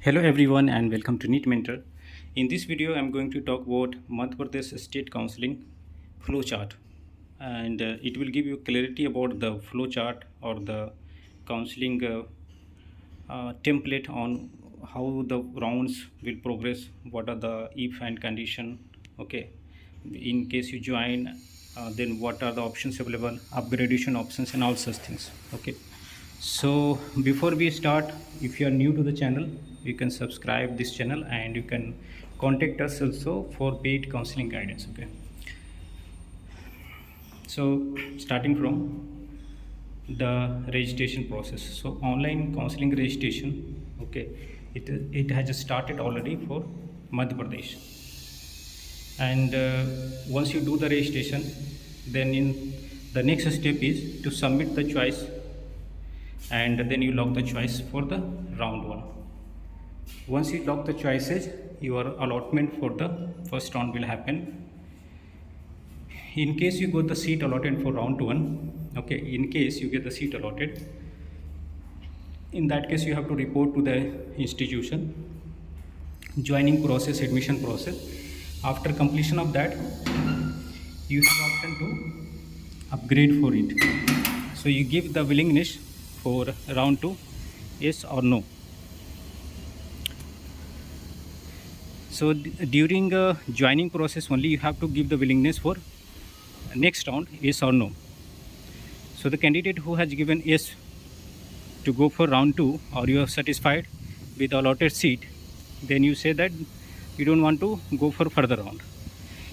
Hello everyone and welcome to NEET Mentor. In this video, I'm going to talk about Madhya Pradesh State Counseling flowchart, and it will give you clarity about the flowchart or the counseling template on how the rounds will progress, what are the if and condition. Okay, in case you join, then what are the options available, upgradation options, and all such things. Okay, so before we start, if you are new to the channel, you can subscribe this channel and you can contact us also for paid counseling guidance. Okay, so starting from the registration process. So online counseling registration, okay, it has started already for Madhya Pradesh. And once you do the registration, then in the next step is to submit the choice, and then you log the choice for the round one. Once you log the choices, your allotment for the first round will happen. In case you got the seat allotted for round one, okay, in case you get the seat allotted, in that case you have to report to the institution, joining process, admission process. After completion of that, you have option to upgrade for it. So you give the willingness for round 2, yes or no. So during joining process only, you have to give the willingness for next round, yes or no. So the candidate who has given yes to go for round 2, or you are satisfied with the allotted seat, then you say that you don't want to go for further round.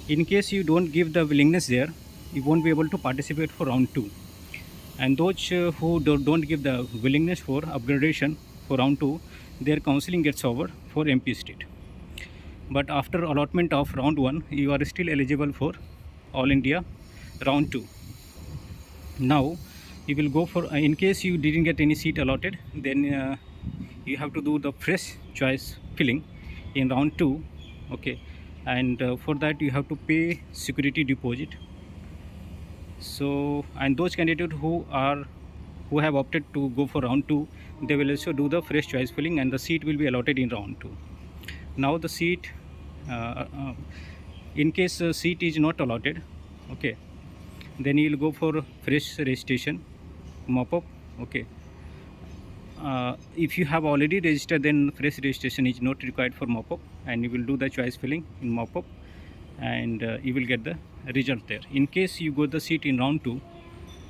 In case you don't give the willingness there, you won't be able to participate for round 2. And those who don't give the willingness for upgradation for round 2, their counseling gets over for MP state. But after allotment of round 1, you are still eligible for All India round 2. Now you will go for, in case you didn't get any seat allotted, then you have to do the fresh choice filling in round 2. Okay, and for that you have to pay security deposit. So, and those candidates who have opted to go for round 2, they will also do the fresh choice filling, and the seat will be allotted in round 2. Now the seat, in case seat is not allotted, okay, then you will go for fresh registration, Mopup. Okay, if you have already registered, then fresh registration is not required for Mopup, and you will do the choice filling in Mopup, and you will get the result there. In case you got the seat in round 2,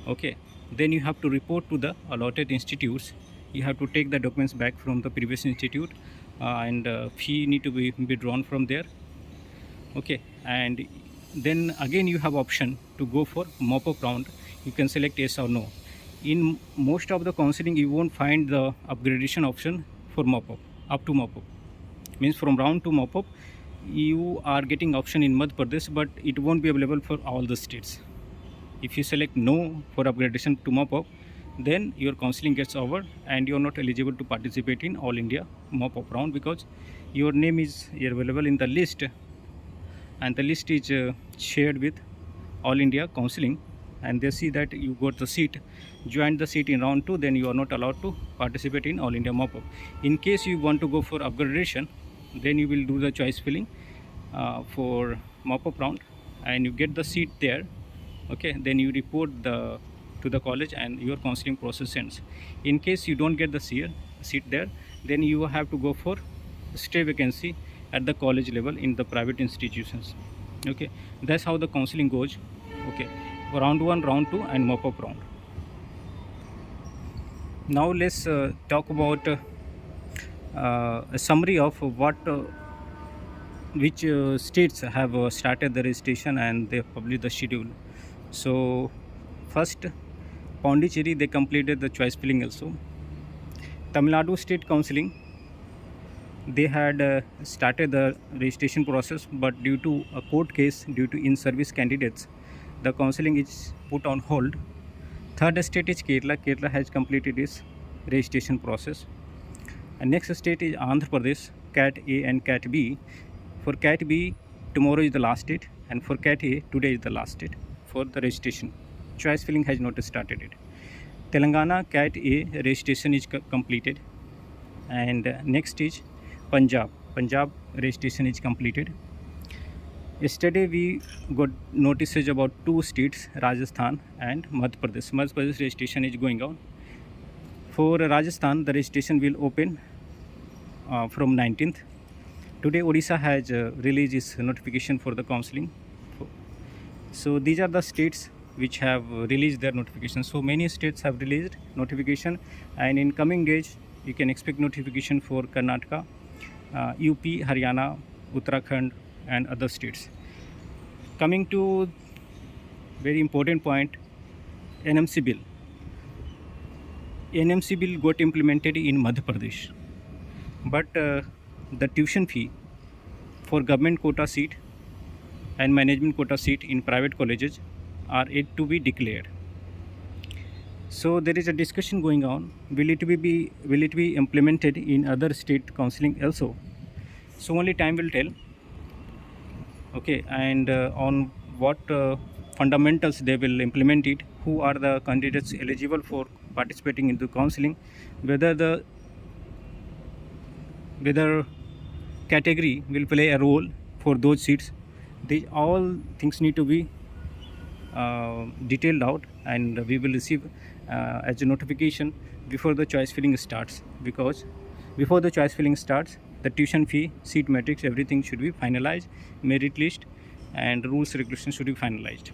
okay, then you have to report to the allotted institutes. You have to take the documents back from the previous institute, and fee need to be withdrawn from there. Okay, and then again you have option to go for mop-up round. You can select yes or no. In most of the counseling, you won't find the upgradation option for mop-up, up to mop-up. Means from round to mop-up, you are getting option in Madhya Pradesh, but it won't be available for all the states. If you select no for upgradation to mop-up, then your counseling gets over and you are not eligible to participate in All India mop-up round, because your name is available in the list, and the list is shared with All India Counseling, and they see that you got the seat, joined the seat in round 2, then you are not allowed to participate in All India mop-up. In case you want to go for upgradation, then you will do the choice filling for mop-up round, and you get the seat there. Okay, then you report to the college, and your counseling process ends. In case you don't get the seat there, then you have to go for stay vacancy at the college level in the private institutions. Okay, that's how the counseling goes. Okay, round 1, round 2, and mop-up round. Now let's talk about a summary of which states have started the registration and they published the schedule. So first, Pondicherry, they completed the choice filling also. Tamil Nadu State Counseling, they had started the registration process, but due to a court case, due to in-service candidates, the counseling is put on hold. Third state is Kerala. Kerala has completed its registration process. And next state is Andhra Pradesh, Cat A and Cat B. For Cat B, tomorrow is the last date, and for Cat A, today is the last date for the registration. Choice filling has not started yet. Telangana Cat A registration is completed, and next is Punjab registration is completed. Yesterday we got notices about 2 states, Rajasthan and Madhya Pradesh. Madhya Pradesh registration is going on. For Rajasthan, the registration will open from 19th. Today Odisha has released its notification for the counseling. So these are the states which have released their notification. So many states have released notification, and in coming days you can expect notification for Karnataka, UP, Haryana, Uttarakhand and other states. Coming to very important point, NMC bill. NMC bill got implemented in Madhya Pradesh, but the tuition fee for government quota seat and management quota seat in private colleges are yet to be declared. So there is a discussion going on. Will it be implemented in other state counseling also? So only time will tell. Okay, and on what fundamentals they will implement it, who are the candidates eligible for participating in the counseling, whether category will play a role for those seats. All things need to be detailed out, and we will receive as a notification before the choice filling starts, because before the choice filling starts, the tuition fee, seat matrix, everything should be finalized, merit list and rules regulations should be finalized.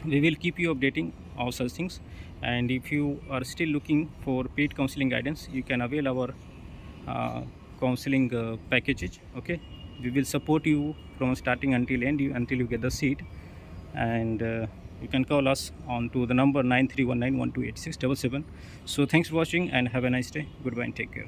We will keep you updating all such things, and if you are still looking for paid counseling guidance, you can avail our counseling packages. Okay, we will support you from starting until end, until you get the seat, and you can call us on to the number 9319128677. So thanks for watching and have a nice day. Goodbye and take care.